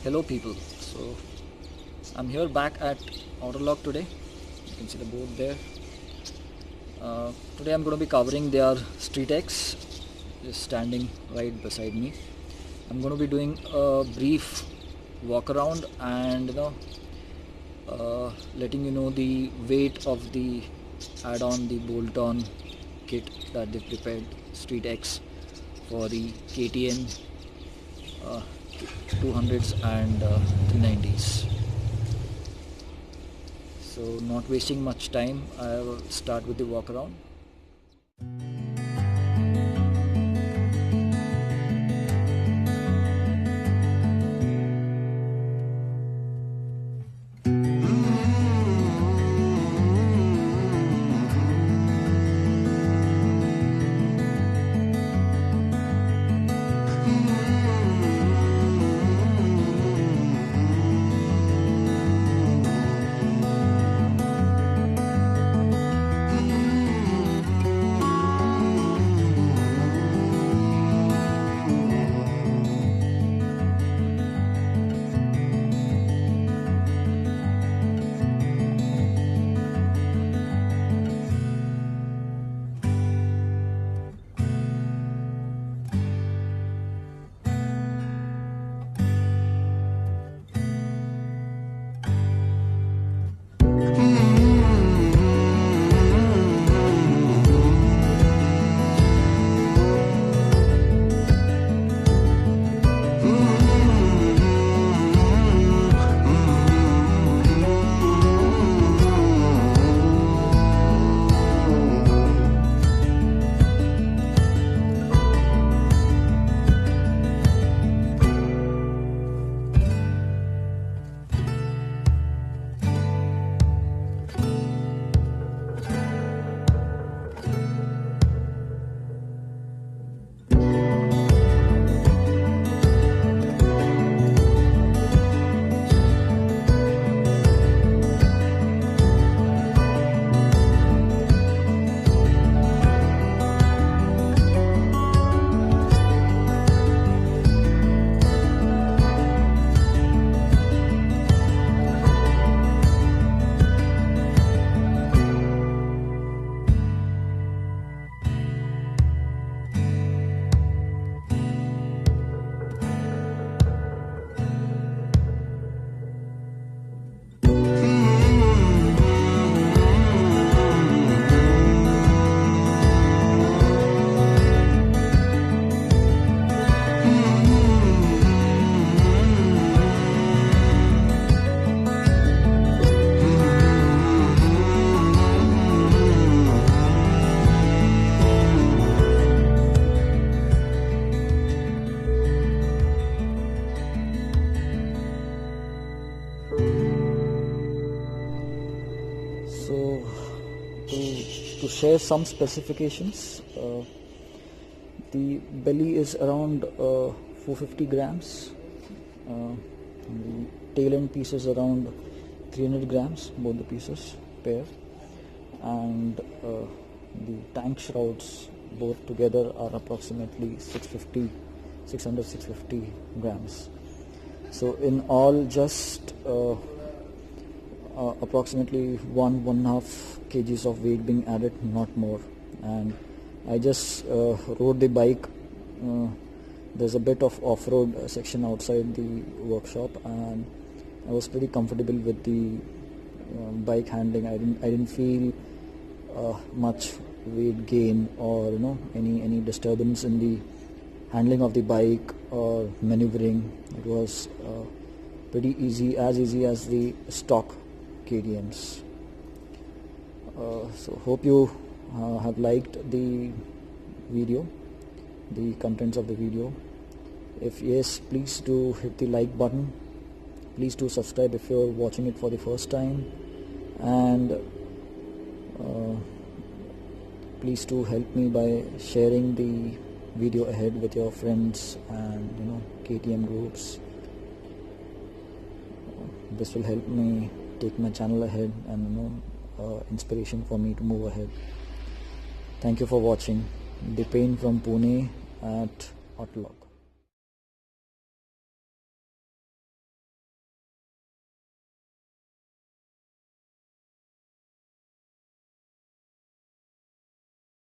Hello people, so I'm here back at Autologue today. You can see the board there. Today I'm going to be covering their Street X, just standing right beside me. I'm going to be doing a brief walk around and letting you know the weight of the add-on, the bolt-on kit that they prepared, Street X, for the KTM 200s and 390s. So not wasting much time, I will start with the walk around. So to share some specifications, the belly is around 450 grams, the tail end piece is around 300 grams, both the pieces pair, and the tank shrouds both together are approximately 650 grams. So in all, just approximately 1.5 kgs of weight being added, not more. And I just rode the bike. There's a bit of off-road section outside the workshop, and I was pretty comfortable with the bike handling. I didn't feel much weight gain or any disturbance in the handling of the bike or maneuvering. It was pretty easy, as easy as the stock KTMs. So hope you have liked the video, the contents of the video. If yes, please do hit the like button. Please do subscribe if you're watching it for the first time, and please do help me by sharing the video ahead with your friends and KTM groups. This will help me take my channel ahead and inspiration for me to move ahead. Thank you for watching. Dipen from Pune at Autologue.